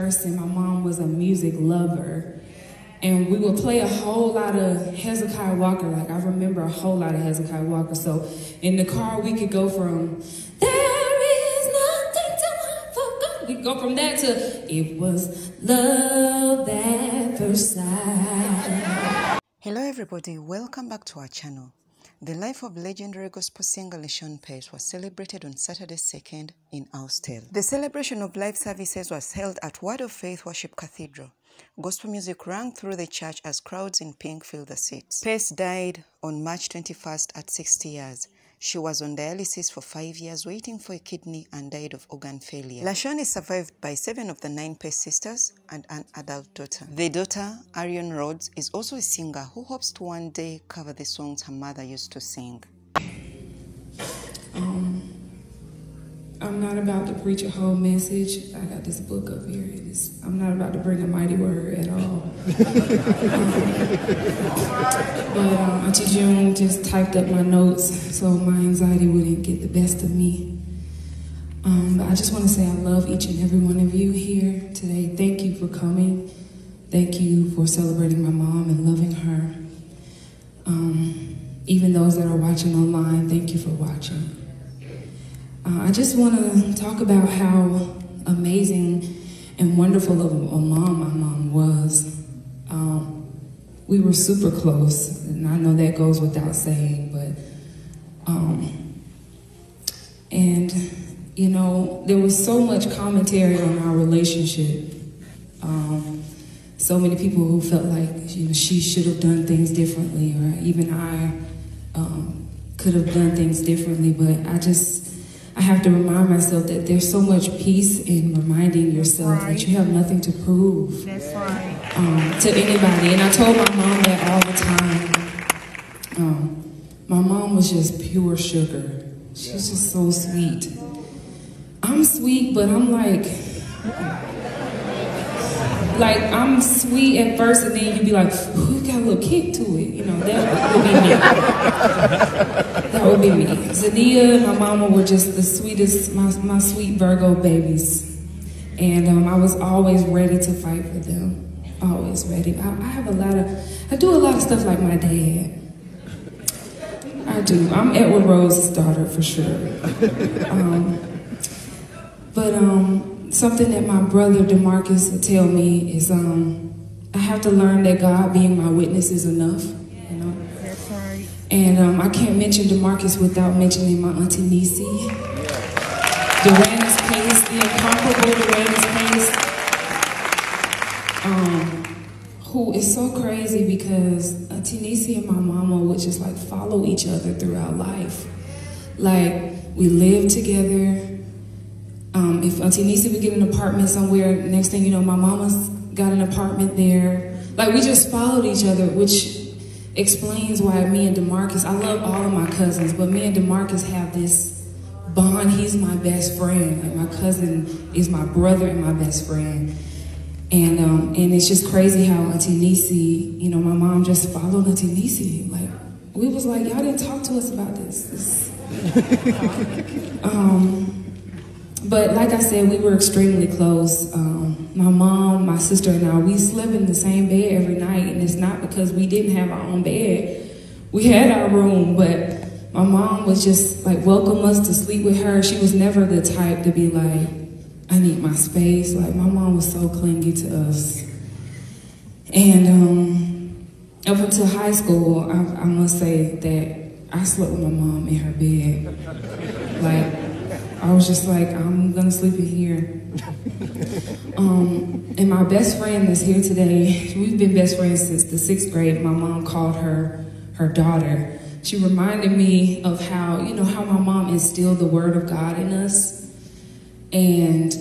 person. My mom was a music lover. And we would play a whole lot of Hezekiah Walker. Like, I remember a whole lot of Hezekiah Walker. So in the car, we could go from, there is nothing to forget. We could go from that to, it was love at first sight. Hello everybody, welcome back to our channel. The life of legendary gospel singer Lashun Pace was celebrated on Saturday 2nd in Austell. The celebration of live services was held at Word of Faith Worship Cathedral. Gospel music rang through the church as crowds in pink filled the seats. Pace died on March 21st at 60 years. She was on dialysis for 5 years waiting for a kidney and died of organ failure. Lashun is survived by 7 of the 9 Pace sisters and an adult daughter. Their daughter, Arion Rhodes, is also a singer who hopes to one day cover the songs her mother used to sing. I'm not about to preach a whole message. I got this book up here. I'm not about to bring a mighty word at all. But Auntie June just typed up my notes so my anxiety wouldn't get the best of me. But I just want to say I love each and every one of you here today. Thank you for coming. Thank you for celebrating my mom and loving her. Even those that are watching online, thank you for watching. I just want to talk about how amazing and wonderful of a mom my mom was. We were super close, and I know that goes without saying, but, and, you know, there was so much commentary on our relationship. So many people who felt like, you know, she should have done things differently, or even I could have done things differently, but I have to remind myself that there's so much peace in reminding yourself that you have nothing to prove. That's right. To anybody. And I told my mom that all the time. My mom was just pure sugar. She's just so sweet. I'm sweet, but I'm like I'm sweet at first, and then you'd be like, ooh, you got a little kick to it. You know, that would be me. That would be me. Zadia and my mama were just the sweetest, my sweet Virgo babies. And I was always ready to fight for them. Always ready. I do a lot of stuff like my dad. I do. I'm Edward Rose's daughter for sure. Something that my brother DeMarcus will tell me is I have to learn that God being my witness is enough, you know? That's right. And I can't mention DeMarcus without mentioning my Auntie Nisi. Duran's Pace, the incomparable Duran's Pace, who is so crazy because Auntie Nisi and my mama would just like follow each other throughout life. Like, we lived together. If Auntie Nisi would get an apartment somewhere, next thing you know, my mama's got an apartment there. Like, we just followed each other, which explains why me and DeMarcus, I love all of my cousins, but me and DeMarcus have this bond. He's my best friend. Like, my cousin is my brother and my best friend. And it's just crazy how Auntie Nisi, you know, my mom just followed Auntie Nisi. Like, we was like, y'all didn't talk to us about this. But like I said, we were extremely close. My mom, my sister, and I, we slept in the same bed every night, and it's not because we didn't have our own bed. We had our room, but my mom was just like welcome us to sleep with her. She was never the type to be like, I need my space. Like, my mom was so clingy to us. And up until high school, I must say that I slept with my mom in her bed. Like, I was just like, I'm gonna sleep in here. And my best friend that's here today, we've been best friends since the 6th grade. My mom called her daughter. She reminded me of how, you know, how my mom instilled the word of God in us. And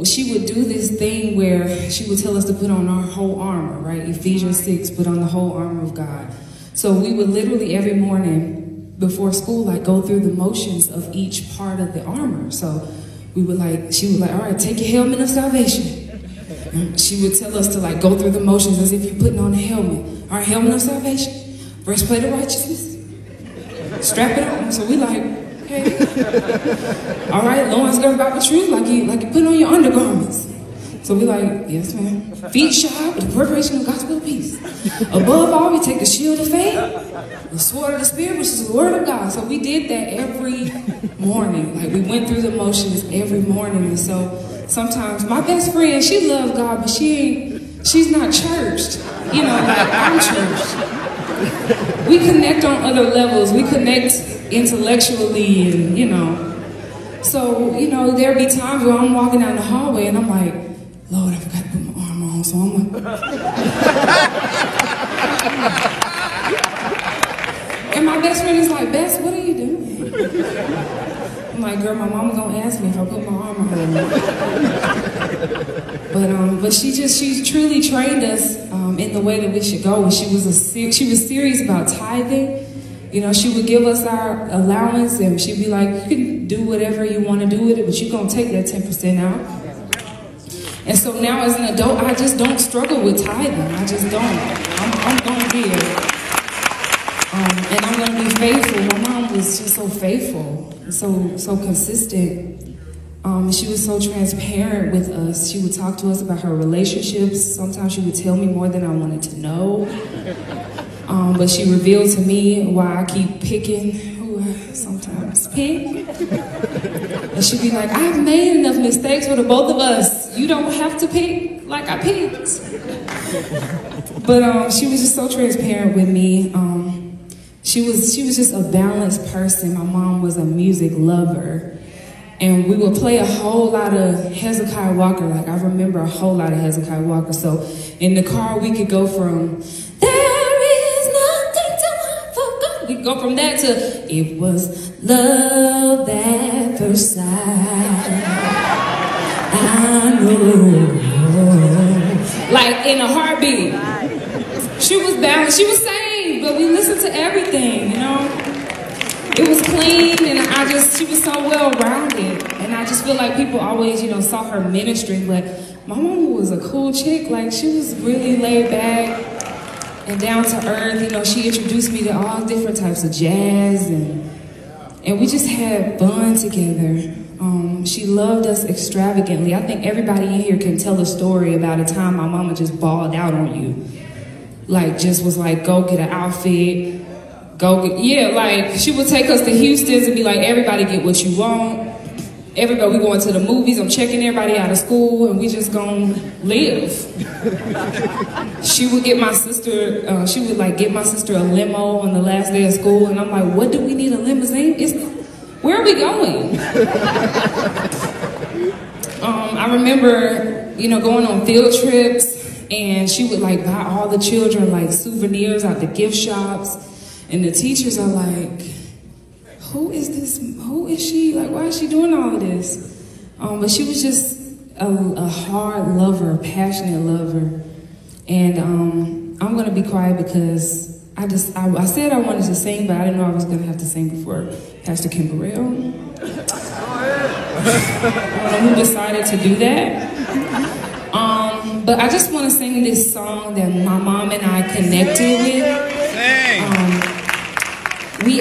she would do this thing where she would tell us to put on our whole armor, right? Ephesians 6, put on the whole armor of God. So we would literally every morning before school, like, go through the motions of each part of the armor. So we would like, she would like, all right, take your helmet of salvation. And she would tell us to like go through the motions as if you're putting on a helmet. All right, helmet of salvation, breastplate of righteousness, strap it on. So we like, hey, all right, loins girded about with truth, like you put on your undergarments. So we like, yes, ma'am. Feet shod with the preparation of gospel of peace. Above all, we take the shield of faith, the sword of the Spirit, which is the word of God. So we did that every morning. Like, we went through the motions every morning. And so sometimes my best friend, she loves God, but she's not churched. You know, like I'm churched. We connect on other levels. We connect intellectually and, you know. So, you know, there'll be times where I'm walking down the hallway and I'm like, Lord, I forgot to put my armor on, so I'm like... And my best friend is like, Bess, what are you doing? I'm like, girl, my mama gonna ask me if I put my armor on. But she truly trained us in the way that we should go. She was serious about tithing. You know, she would give us our allowance and she'd be like, you can do whatever you want to do with it, but you're gonna take that 10% out. And so now as an adult, I just don't struggle with tithing. I just don't. I'm going to give. And I'm going to be faithful. My mom was just so faithful, so consistent. She was so transparent with us. She would talk to us about her relationships. Sometimes she would tell me more than I wanted to know. But she revealed to me why I keep picking who I sometimes pick. And she'd be like, I've made enough mistakes for the both of us. You don't have to pick like I picked. But she was just so transparent with me. She was just a balanced person. My mom was a music lover. And we would play a whole lot of Hezekiah Walker. Like, I remember a whole lot of Hezekiah Walker. So in the car, we could go from, there is nothing to forget. We could go from that to, it was love at first sight. I know. Like, in a heartbeat. She was balanced. She was saved, but we listened to everything, you know? It was clean, and she was so well-rounded. And I just feel like people always, you know, saw her ministry, but my mom was a cool chick. Like, she was really laid back and down to earth. You know, she introduced me to all different types of jazz, and we just had fun together. She loved us extravagantly. I think everybody in here can tell a story about a time my mama just balled out on you. Like, just was like, go get an outfit. Like, she would take us to Houston's and be like, everybody get what you want. Everybody, we going to the movies. I'm checking everybody out of school, and we just gonna live. She would get my sister, get my sister a limo on the last day of school, and I'm like, what do we need a limousine? Where are we going? I remember, you know, going on field trips, and she would like buy all the children like souvenirs out the gift shops. And the teachers are like, who is this? Who is she? Like, why is she doing all of this? But she was just a hard lover, a passionate lover. And I'm going to be quiet because I said I wanted to sing, but I didn't know I was going to have to sing before Pastor Kim Burrell. Who decided to do that. But I just want to sing this song that my mom and I connected with. We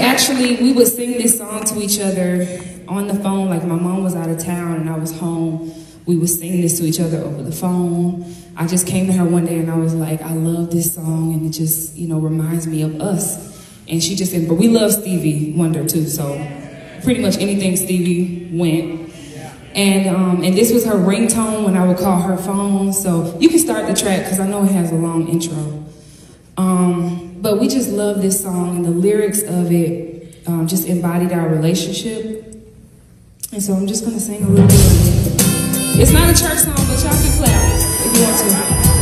would sing this song to each other on the phone. Like, my mom was out of town and I was home. We would sing this to each other over the phone. I just came to her one day and I was like, I love this song, and it just, you know, reminds me of us. And she just said, but we love Stevie Wonder too, so pretty much anything Stevie went. And this was her ringtone when I would call her phone. So you can start the track because I know it has a long intro. But we just love this song, and the lyrics of it just embodied our relationship. And so I'm just gonna sing a little bit of it. It's not a church song, but y'all can clap if you want to.